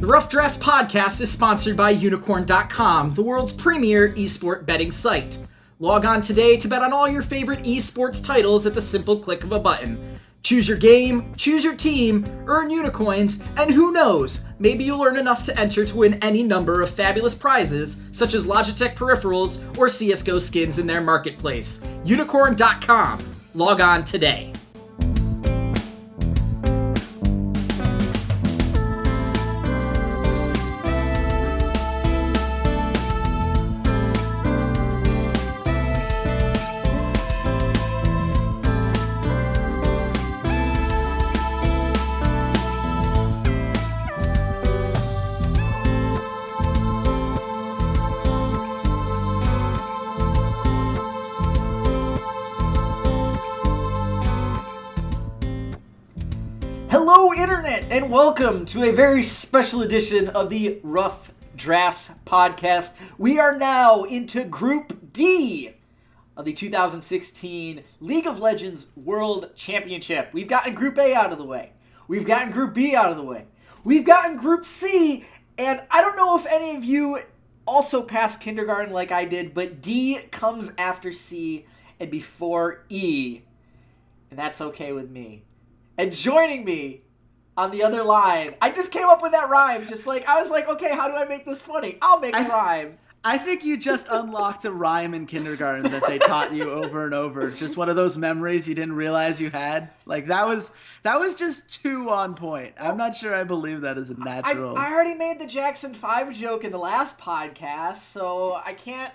The Rough Drafts podcast is sponsored by Unicorn.com, the world's premier esport betting site. Log on today to bet on all your favorite esports titles at the simple click of a button. Choose your game, choose your team, earn unicoins, and who knows, maybe you'll earn enough to enter to win any number of fabulous prizes, such as Logitech peripherals or CSGO skins in their marketplace. Unicorn.com. Log on today. Hello, Internet, and welcome to a very special edition of the Rough Drafts podcast. We are now into Group D of the 2016 League of Legends World Championship. We've gotten Group A out of the way. We've gotten Group B out of the way. We've gotten Group C, and I don't know if any of you also passed kindergarten like I did, but D comes after C and before E, and that's okay with me. And joining me on the other line, I just came up with that rhyme. I was like, okay, how do I make this funny? I'll make a rhyme. I think you just unlocked a rhyme in kindergarten that they taught you over and over. Just one of those memories you didn't realize you had. Like that was just too on point. I'm not sure I believe that as a natural. I already made the Jackson 5 joke in the last podcast, so I can't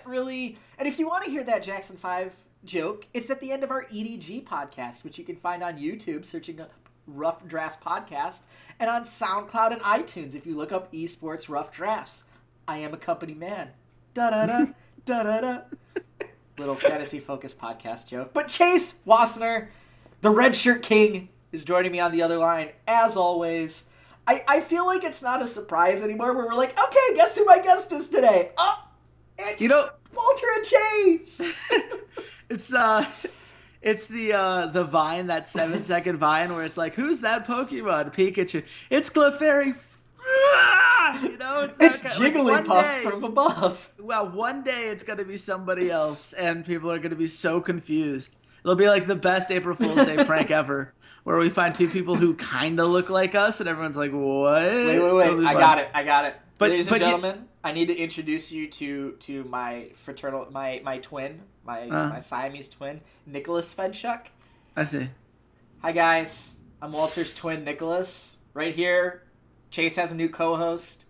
really. And if you want to hear that Jackson 5 joke, it's at the end of our EDG podcast, which you can find on YouTube searching up Rough Drafts podcast, and on SoundCloud and iTunes if you look up esports Rough Drafts. I am a company man. Da-da-da, da-da-da. Little fantasy focused podcast joke. But Chase Wassenar, the RedShirtKing, is joining me on the other line as always. I feel like it's not a surprise anymore where we're like, okay, guess who my guest is today? Oh, it's Walter and Chase. It's the Vine, that 7-second Vine where it's like, who's that Pokemon? Pikachu. It's Clefairy. It's Jigglypuff from above. Well, one day it's going to be somebody else, and people are going to be so confused. It'll be like the best April Fool's Day prank ever, where we find two people who kind of look like us, and everyone's like, what? Wait. I got it. Ladies and gentlemen, I need to introduce you to my fraternal, my twin, my Siamese twin, Nicholas Fedczuk. I see. Hi, guys. I'm Walter's twin, Nicholas. Right here. Chase has a new co-host.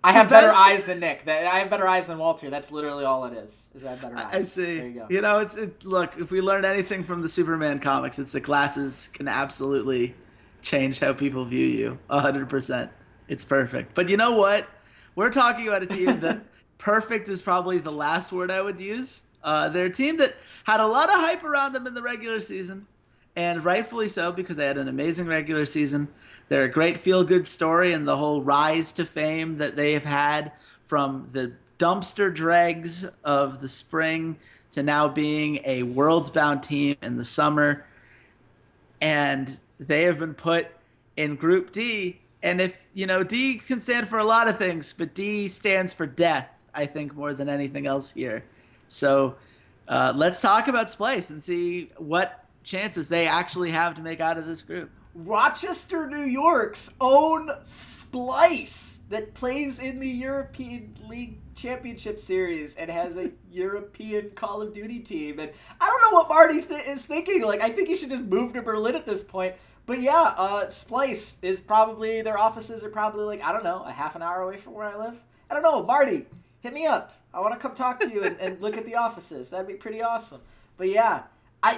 I have better eyes than Nick. I have better eyes than Walter. That's literally all it is. Is that better eyes? I see. There you go. Look, if we learned anything from the Superman comics, it's that glasses can absolutely change how people view you. 100%. It's perfect. But you know what? We're talking about a team that perfect is probably the last word I would use. They're a team that had a lot of hype around them in the regular season, and rightfully so because they had an amazing regular season. They're a great feel-good story and the whole rise to fame that they have had from the dumpster dregs of the spring to now being a worlds-bound team in the summer. And they have been put in Group D. And if, D can stand for a lot of things, but D stands for death, I think, more than anything else here. So let's talk about Splyce and see what chances they actually have to make out of this group. Rochester, New York's own Splyce that plays in the European League Championship Series and has a European Call of Duty team. And I don't know what Marty is thinking. Like, I think he should just move to Berlin at this point. But yeah, Splyce is probably, their offices are probably a half an hour away from where I live. I don't know. Marty, hit me up. I want to come talk to you and look at the offices. That'd be pretty awesome. But yeah.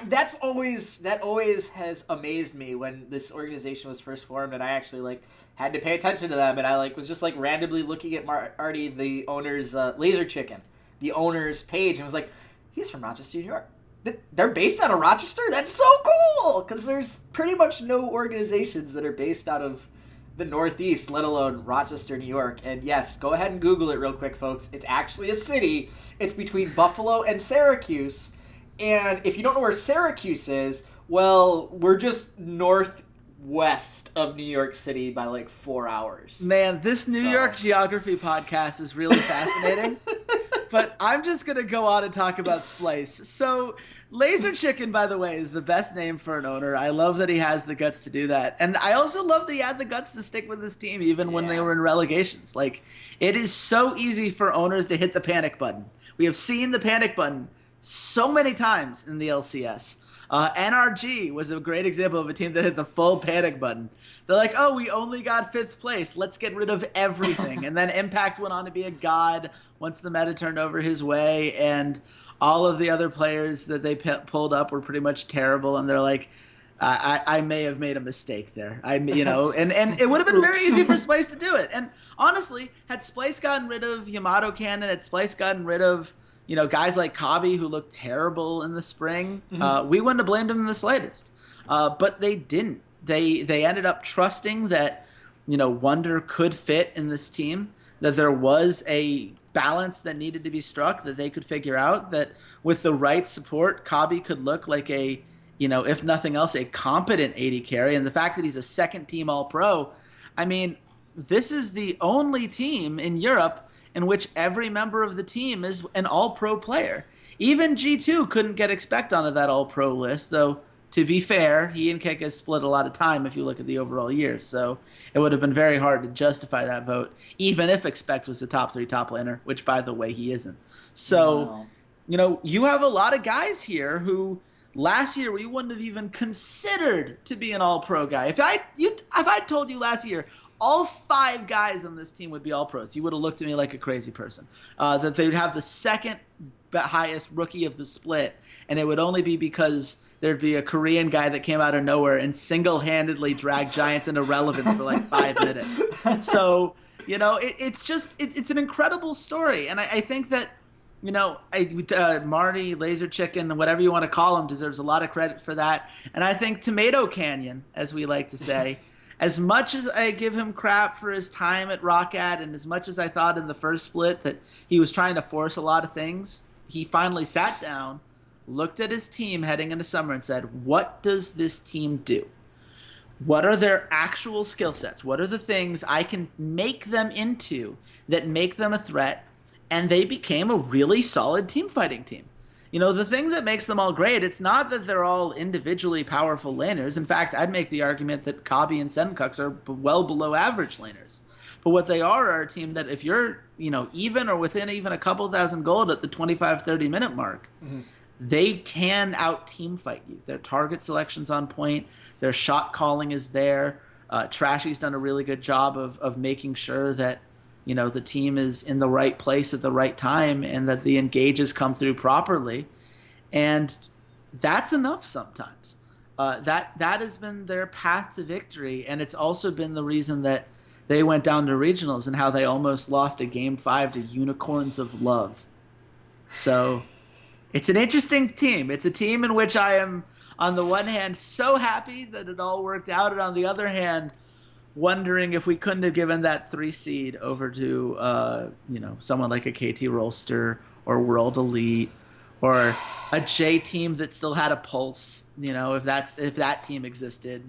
That always has amazed me when this organization was first formed, and I actually had to pay attention to them, and I was just randomly looking at Marty, the owner's Laser Chicken, the owner's page, and was like, he's from Rochester, New York. They're based out of Rochester? That's so cool! Because there's pretty much no organizations that are based out of the Northeast, let alone Rochester, New York. And yes, go ahead and Google it real quick, folks. It's actually a city. It's between Buffalo and Syracuse. And if you don't know where Syracuse is, well, we're just north west of New York City by like 4 hours. Man, this New York geography podcast is really fascinating. But I'm just going to go on and talk about Splyce. So LaserChicken, by the way, is the best name for an owner. I love that he has the guts to do that. And I also love that he had the guts to stick with his team even when they were in relegations. Like, it is so easy for owners to hit the panic button. We have seen the panic button so many times in the LCS. NRG was a great example of a team that hit the full panic button. They're like, oh, we only got 5th place. Let's get rid of everything. And then Impact went on to be a god once the meta turned over his way. And all of the other players that they pulled up were pretty much terrible. And they're like, I may have made a mistake there. And it would have been very easy for Splyce to do it. And honestly, had Splyce gotten rid of Yamato Cannon, had Splyce gotten rid of guys like Kabi who looked terrible in the spring, we wouldn't have blamed him in the slightest. But they didn't. They ended up trusting that, Wunder could fit in this team, that there was a balance that needed to be struck, that they could figure out, that with the right support, Kabi could look like a, if nothing else, a competent AD carry. And the fact that he's a second-team All-Pro, I mean, this is the only team in Europe in which every member of the team is an All-Pro player. Even G2 couldn't get Expect onto that All-Pro list, though, to be fair, he and Keka split a lot of time if you look at the overall year, so it would have been very hard to justify that vote, even if Expect was the top 3 top laner, which, by the way, he isn't. So, you have a lot of guys here who last year we wouldn't have even considered to be an All-Pro guy. If I told you last year all 5 guys on this team would be All-Pros, you would have looked at me like a crazy person. That they would have the second highest rookie of the split, and it would only be because there'd be a Korean guy that came out of nowhere and single-handedly dragged Giants into relevance for like 5 minutes. So, it's an incredible story. And I think that, Marty, LaserChicken, whatever you want to call him, deserves a lot of credit for that. And I think Tomato Canyon, as we like to say, as much as I give him crap for his time at Roccat, and as much as I thought in the first split that he was trying to force a lot of things, he finally sat down, looked at his team heading into summer and said, what does this team do? What are their actual skill sets? What are the things I can make them into that make them a threat? And they became a really solid team fighting team. The thing that makes them all great, it's not that they're all individually powerful laners. In fact, I'd make the argument that Kabi and Senkux are well below average laners. But what they are a team that if you're, even or within even a couple thousand gold at the 25, 30-minute mark, they can out-team fight you. Their target selection's on point. Their shot calling is there. Trashy's done a really good job of making sure that, the team is in the right place at the right time and that the engages come through properly. And that's enough sometimes. That has been their path to victory, and it's also been the reason that they went down to regionals and how they almost lost a Game 5 to Unicorns of Love. So it's an interesting team. It's a team in which I am, on the one hand, so happy that it all worked out, and on the other hand, wondering if we couldn't have given that 3 seed over to, someone like a KT Rolster or World Elite or a J team that still had a pulse. If that team existed,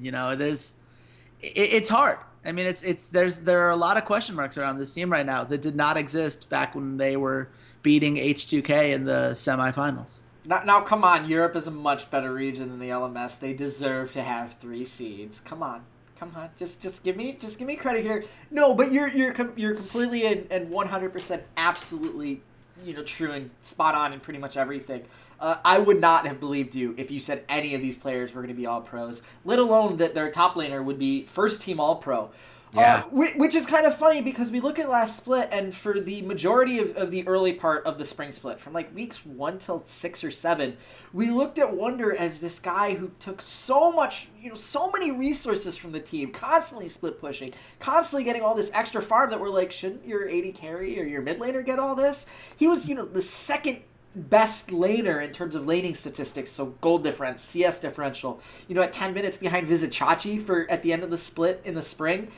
it's hard. I mean, there are a lot of question marks around this team right now that did not exist back when they were beating H2K in the semifinals. Now, come on. Europe is a much better region than the LMS. They deserve to have 3 seeds. Come on. Just give me credit here. No, but you're completely and 100% absolutely, true and spot on in pretty much everything. I would not have believed you if you said any of these players were going to be all pros, let alone that their top laner would be first team all pro. Yeah. Which is kind of funny because we look at last split, and for the majority of the early part of the spring split, from like weeks 1 till 6 or 7, we looked at Wunder as this guy who took so much, so many resources from the team, constantly split pushing, constantly getting all this extra farm that we're like, shouldn't your AD carry or your mid laner get all this? He was, the second best laner in terms of laning statistics, so gold difference, CS differential, at 10 minutes behind Vizichachi at the end of the split in the spring.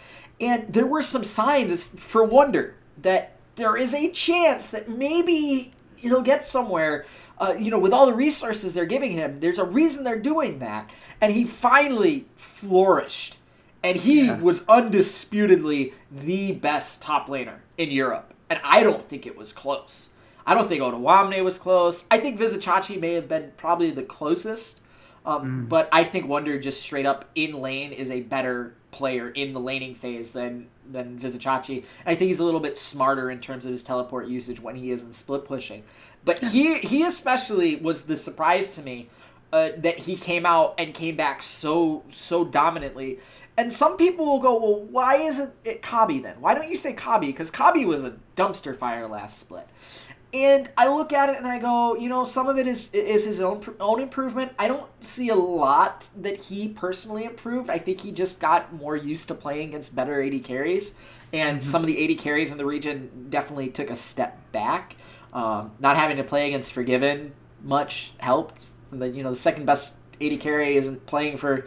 And there were some signs for Wunder that there is a chance that maybe he'll get somewhere, with all the resources they're giving him. There's a reason they're doing that. And he finally flourished And he was undisputedly the best top laner in Europe. And I don't think it was close. I don't think Ottawamne was close. I think Vizicachi may have been probably the closest. But I think Wunder just straight up in lane is a better player in the laning phase than Vizicachi. I think he's a little bit smarter in terms of his teleport usage when he is in split pushing. But he especially was the surprise to me that he came out and came back so dominantly. And some people will go, well, why isn't it Kabi then? Why don't you say Kabi? Because Kabi was a dumpster fire last split. And I look at it and I go, some of it is his own improvement. I don't see a lot that he personally improved. I think he just got more used to playing against better AD carries. And some of the AD carries in the region definitely took a step back. Not having to play against Forgiven much helped. The second best AD carry isn't playing for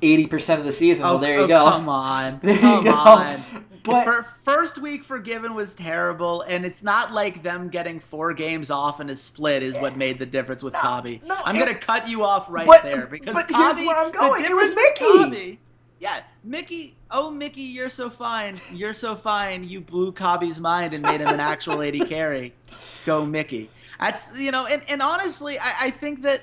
80% of the season. Well, there you go. Come on. Come on. But first week Forgiven was terrible, and it's not like them getting 4 games off in a split is what made the difference with Kabi. I'm going to cut you off there because but Kabi, here's where I'm going. It was Mickey. Mickey. Oh, Mickey, you're so fine. You're so fine. You blew Kabi's mind and made him an actual AD carry. Go, Mickey. That's and honestly, I think that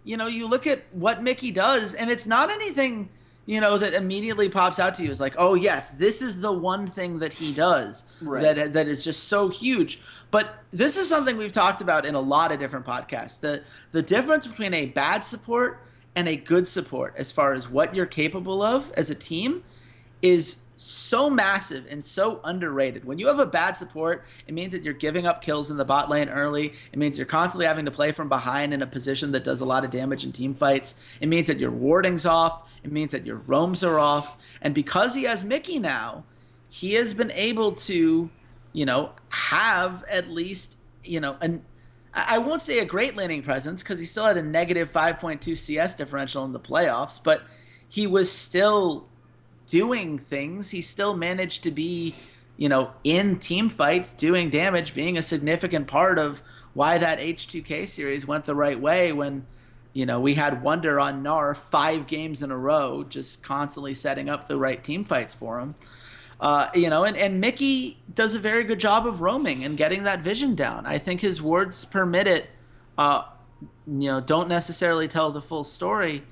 you look at what Mickey does, and it's not anything. That immediately pops out to you is like, oh yes, this is the one thing that he does that is just so huge. But this is something we've talked about in a lot of different podcasts. The difference between a bad support and a good support as far as what you're capable of as a team is so massive and so underrated. When you have a bad support, it means that you're giving up kills in the bot lane early. It means you're constantly having to play from behind in a position that does a lot of damage in team fights. It means that your warding's off. It means that your roams are off. And because he has Mickey now, he has been able to, have at least, I won't say a great laning presence because he still had a negative 5.2 CS differential in the playoffs, but he was still doing things. He still managed to be, in team fights, doing damage, being a significant part of why that H2K series went the right way when, we had Wunder on Gnar 5 games in a row, just constantly setting up the right team fights for him. And Mickey does a very good job of roaming and getting that vision down. I think his wards permit it, don't necessarily tell the full story,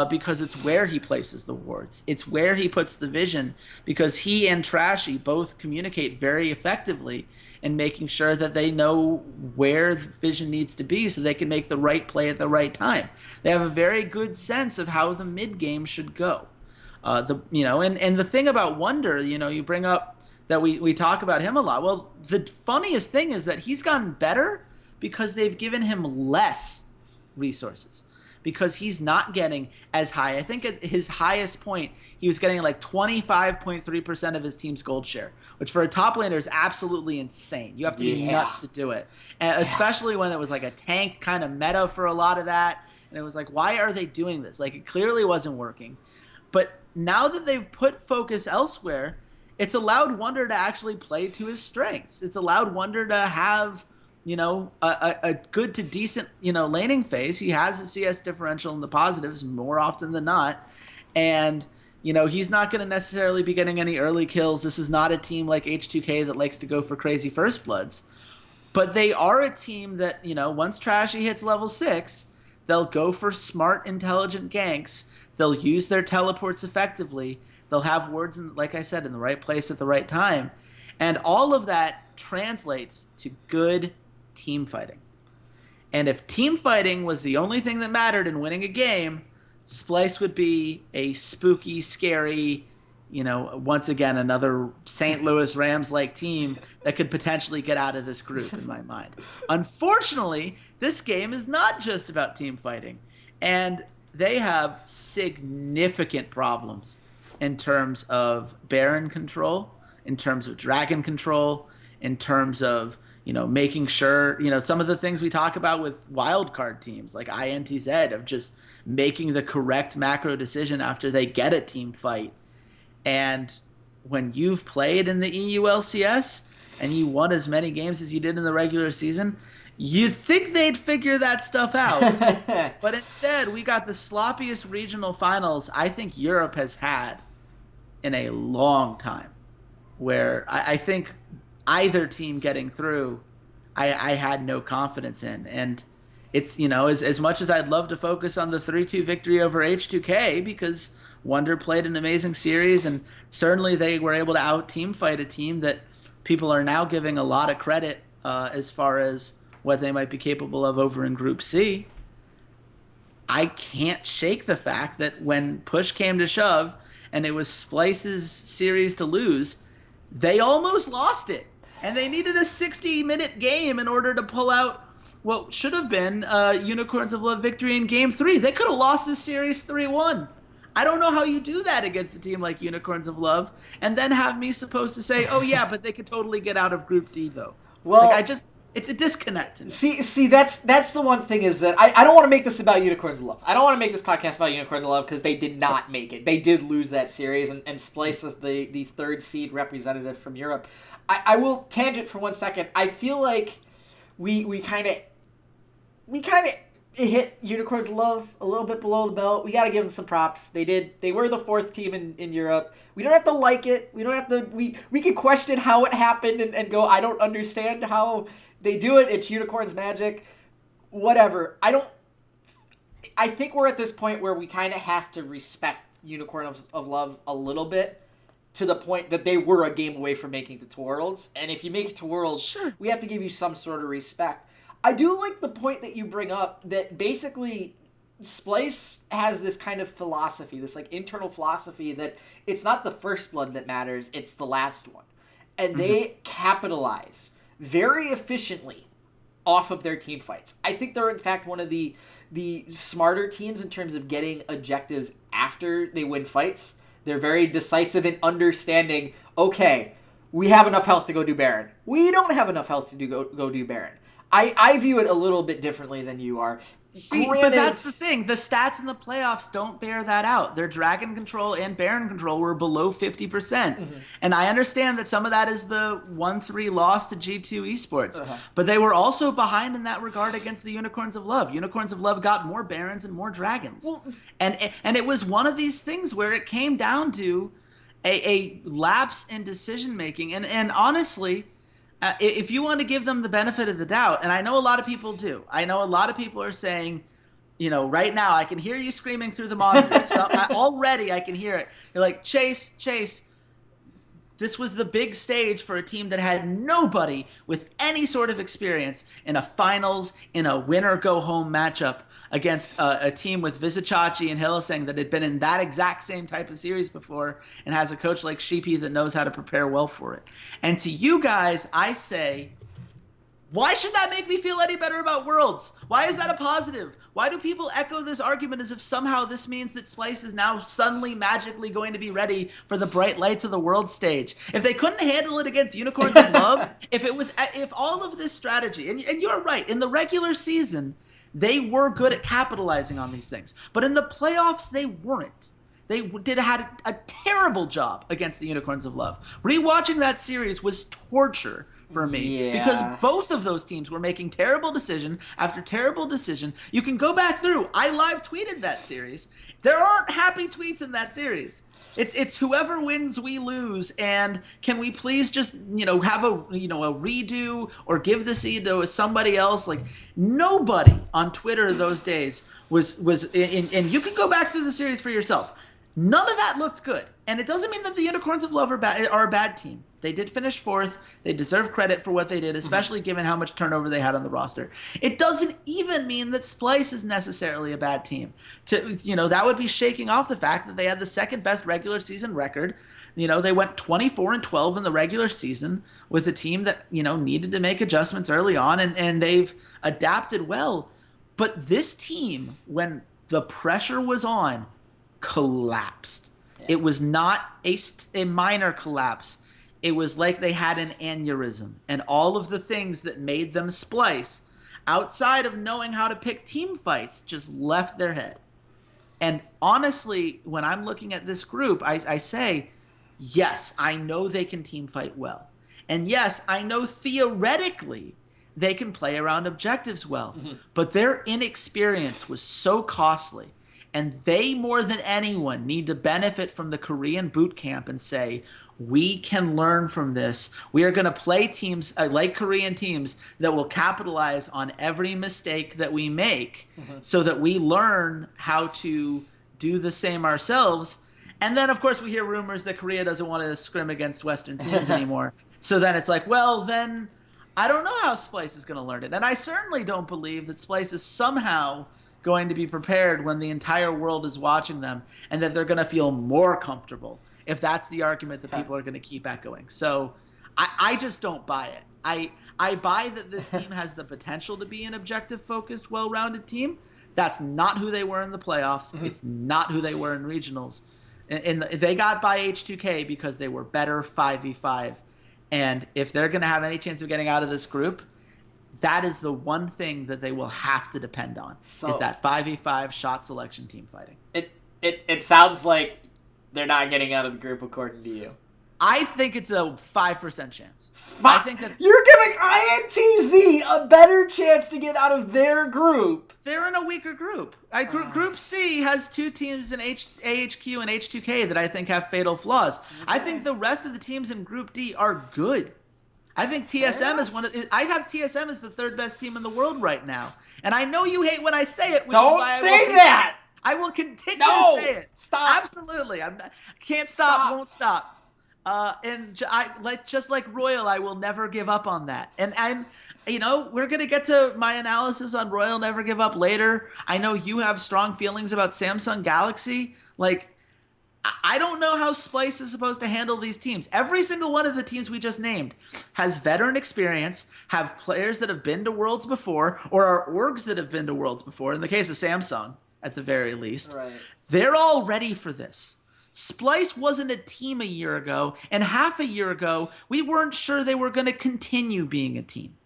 because it's where he places the wards. It's where he puts the vision, because he and Trashy both communicate very effectively in making sure that they know where the vision needs to be so they can make the right play at the right time. They have a very good sense of how the mid game should go. And the thing about Wunder, you bring up that we talk about him a lot. Well, the funniest thing is that he's gotten better because they've given him less resources. Because he's not getting as high. I think at his highest point, he was getting like 25.3% of his team's gold share, which for a top laner is absolutely insane. You have to be nuts to do it. And especially when it was like a tank kind of meta for a lot of that. And it was like, why are they doing this? Like, it clearly wasn't working. But now that they've put focus elsewhere, it's allowed Wunder to actually play to his strengths. It's allowed Wunder to have a good to decent, laning phase. He has a CS differential in the positives more often than not. And, he's not going to necessarily be getting any early kills. This is not a team like H2K that likes to go for crazy first bloods. But they are a team that, once Trashy hits level 6, they'll go for smart, intelligent ganks. They'll use their teleports effectively. They'll have wards, like I said, in the right place at the right time. And all of that translates to good team fighting. And if team fighting was the only thing that mattered in winning a game, Splyce would be a spooky, scary, once again, another St. Louis Rams-like team that could potentially get out of this group in my mind. Unfortunately, this game is not just about team fighting. And they have significant problems in terms of Baron control, in terms of Dragon control, in terms of making sure, some of the things we talk about with wildcard teams like INTZ of just making the correct macro decision after they get a team fight. And when you've played in the EULCS and you won as many games as you did in the regular season, you'd think they'd figure that stuff out. But instead, we got the sloppiest regional finals I think Europe has had in a long time where I think either team getting through, I had no confidence in. And it's, as much as I'd love to focus on the 3-2 victory over H2K, because Wonder played an amazing series, and certainly they were able to out-team fight a team that people are now giving a lot of credit as far as what they might be capable of over in Group C. I can't shake the fact that when push came to shove and it was Splyce's series to lose, they almost lost it. And they needed a 60-minute game in order to pull out what should have been Unicorns of Love victory in Game 3. They could have lost this series 3-1. I don't know how you do that against a team like Unicorns of Love and then have me supposed to say, oh, yeah, but they could totally get out of Group D, though. Well, it's a disconnect to me. See, that's the one thing is that I don't want to make this about Unicorns of Love. I don't want to make this podcast about Unicorns of Love because they did not make it. They did lose that series, and Splyce is the third seed representative from Europe. I will tangent for 1 second. I feel like we kind of hit Unicorns of Love a little bit below the belt. We got to give them some props. They were the fourth team in Europe. We don't have to like it. We don't have to. We can question how it happened and go, I don't understand how they do it. It's Unicorns magic. Whatever. I think we're at this point where we kind of have to respect Unicorns of Love a little bit, to the point that they were a game away from making it to Worlds. And if you make it to Worlds, sure, we have to give you some sort of respect. I do like the point that you bring up that basically Splyce has this kind of philosophy, this like internal philosophy that it's not the first blood that matters, it's the last one. And they capitalize very efficiently off of their team fights. I think they're in fact one of the smarter teams in terms of getting objectives after they win fights. They're very decisive in understanding, okay, we have enough health to go do Baron. We don't have enough health to go do Baron. I view it a little bit differently than you are. See, but that's the thing. The stats in the playoffs don't bear that out. Their Dragon control and Baron control were below 50%. Mm-hmm. And I understand that some of that is the 1-3 loss to G2 Esports. Uh-huh. But they were also behind in that regard against the Unicorns of Love. Unicorns of Love got more Barons and more Dragons. Well, and it was one of these things where it came down to a lapse in decision-making. And honestly, if you want to give them the benefit of the doubt, and I know a lot of people do. I know a lot of people are saying, right now, I can hear you screaming through the monitors. Already I can hear it. You're like, Chase, this was the big stage for a team that had nobody with any sort of experience in a finals, in a win-or-go-home matchup against a team with Vizichachi and Hylissang that had been in that exact same type of series before and has a coach like Sheepy that knows how to prepare well for it. And to you guys, I say, why should that make me feel any better about Worlds? Why is that a positive? Why do people echo this argument as if somehow this means that Splyce is now suddenly magically going to be ready for the bright lights of the world stage? If they couldn't handle it against Unicorns of Love, if all of this strategy, and you're right, in the regular season, they were good at capitalizing on these things. But in the playoffs, they weren't. They had a terrible job against the Unicorns of Love. Rewatching that series was torture for me because both of those teams were making terrible decision after terrible decision. You can go back through. I live tweeted that series. There aren't happy tweets in that series. It's whoever wins, we lose, and can we please just have a redo or give the seed to somebody else? Like, nobody on Twitter those days was and you can go back through the series for yourself. None of that looked good, and it doesn't mean that the Unicorns of Love are a bad team. They did finish fourth. They deserve credit for what they did, especially given how much turnover they had on the roster. It doesn't even mean that Splyce is necessarily a bad team. That would be shaking off the fact that they had the second best regular season record. They went 24-12 in the regular season with a team that, needed to make adjustments early on, and they've adapted well. But this team, when the pressure was on, collapsed. Yeah. It was not a minor collapse. It was like they had an aneurysm, and all of the things that made them Splyce, outside of knowing how to pick team fights, just left their head. And honestly, when I'm looking at this group, I say, yes, I know they can team fight well. And yes, I know theoretically they can play around objectives well. Mm-hmm. But their inexperience was so costly. And they, more than anyone, need to benefit from the Korean boot camp and say, we can learn from this. We are going to play teams like Korean teams that will capitalize on every mistake that we make so that we learn how to do the same ourselves. And then, of course, we hear rumors that Korea doesn't want to scrim against Western teams anymore. So then it's like, well, then I don't know how Splyce is going to learn it. And I certainly don't believe that Splyce is somehow going to be prepared when the entire world is watching them and that they're going to feel more comfortable if that's the argument that people are going to keep echoing. So I just don't buy it. I buy that this team has the potential to be an objective-focused, well-rounded team. That's not who they were in the playoffs. It's not who they were in regionals. They got by H2K because they were better 5v5. And if they're going to have any chance of getting out of this group, that is the one thing that they will have to depend on, is that 5v5 shot selection team fighting. It sounds like they're not getting out of the group according to you. I think it's a 5% chance. I think that you're giving INTZ a better chance to get out of their group. They're in a weaker group. Group C has two teams in AHQ and H2K that I think have fatal flaws. Okay. I think the rest of the teams in Group D are good. I think TSM is I have TSM as the third best team in the world right now. And I know you hate when I say it, which is why I will continue to say it. Stop. Absolutely. Can't stop, won't stop. Just like Royal, I will never give up on that. And we're going to get to my analysis on Royal Never Give Up later. I know you have strong feelings about Samsung Galaxy. Like, I don't know how Splyce is supposed to handle these teams. Every single one of the teams we just named has veteran experience, have players that have been to Worlds before, or are orgs that have been to Worlds before, in the case of Samsung, at the very least. Right. They're all ready for this. Splyce wasn't a team a year ago, and half a year ago, we weren't sure they were going to continue being a team.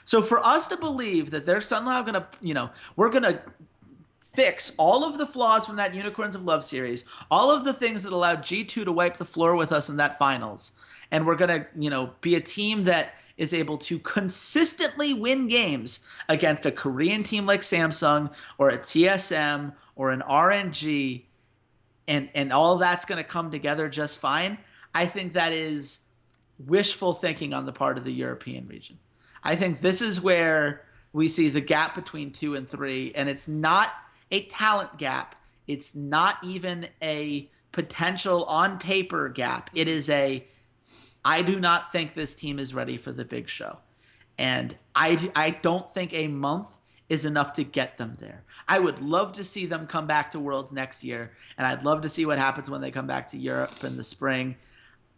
So for us to believe that they're somehow going to, we're going to fix all of the flaws from that Unicorns of Love series, all of the things that allowed G2 to wipe the floor with us in that finals, and we're going to, be a team that is able to consistently win games against a Korean team like Samsung or a TSM or an RNG, and all that's going to come together just fine. I think that is wishful thinking on the part of the European region. I think this is where we see the gap between 2 and 3, and it's not a talent gap. It's not even a potential on paper gap. It is I do not think this team is ready for the big show. And I don't think a month is enough to get them there. I would love to see them come back to Worlds next year, and I'd love to see what happens when they come back to Europe in the spring.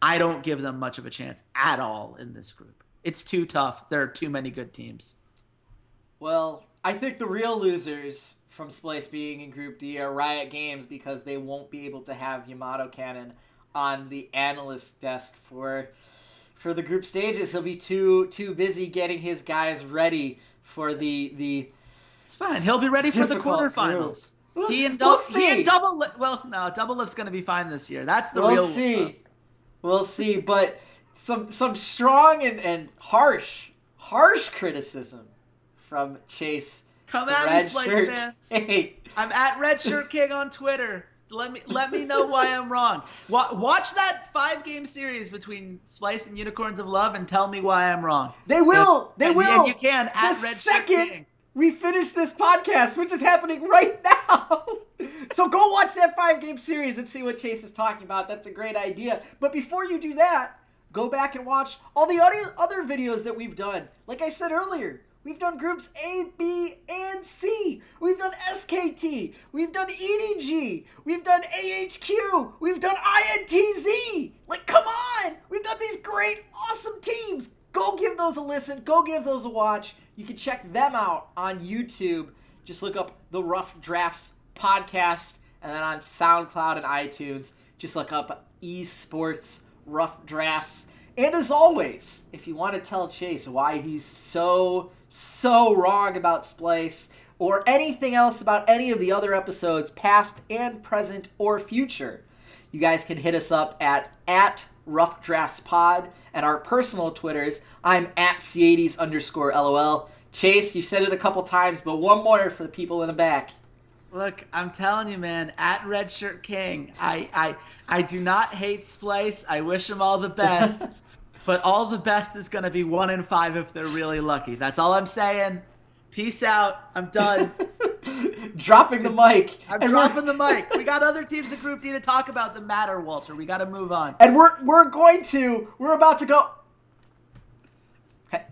I don't give them much of a chance at all in this group. It's too tough. There are too many good teams. Well, I think the real losers from Splyce being in Group D are Riot Games, because they won't be able to have Yamato Cannon on the analyst desk for the group stages. He'll be too busy getting his guys ready for the It's fine. He'll be ready for the quarterfinals. Double Lift's going to be fine this year. That's the real. We'll see, but some strong and harsh criticism from Chase. Come at me, Splyce fans. I'm at RedShirtKing on Twitter. Let me know why I'm wrong. Watch that 5-game series between Splyce and Unicorns of Love and tell me why I'm wrong. They will. And you can at RedShirtKing. We finish this podcast, which is happening right now. So go watch that 5-game series and see what Chase is talking about. That's a great idea. But before you do that, go back and watch all the other videos that we've done. Like I said earlier, we've done groups A, B, and C. We've done SKT. We've done EDG. We've done AHQ. We've done INTZ. Like, come on. We've done these great, awesome teams. Go give those a listen. Go give those a watch. You can check them out on YouTube. Just look up the Rough Drafts podcast. And then on SoundCloud and iTunes, just look up Esports Rough Drafts. And as always, if you want to tell Chase why he's so wrong about Splyce, or anything else about any of the other episodes, past and present or future, you guys can hit us up at Rough Drafts Pod, and our personal Twitters. I'm at Ceades_LOL. Chase, you said it a couple times, but one more for the people in the back. Look, I'm telling you, man, at RedShirtKing, I do not hate Splyce. I wish him all the best. But all the best is going to be 1 in 5 if they're really lucky. That's all I'm saying. Peace out. I'm done. Dropping the mic. I'm dropping the mic. We got other teams in Group D to talk about that matter, Walter. We got to move on. And we're about to go.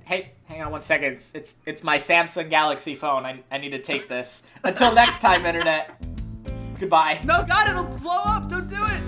Hey, hang on 1 second. It's my Samsung Galaxy phone. I need to take this. Until next time, Internet. Goodbye. No, God, it'll blow up. Don't do it.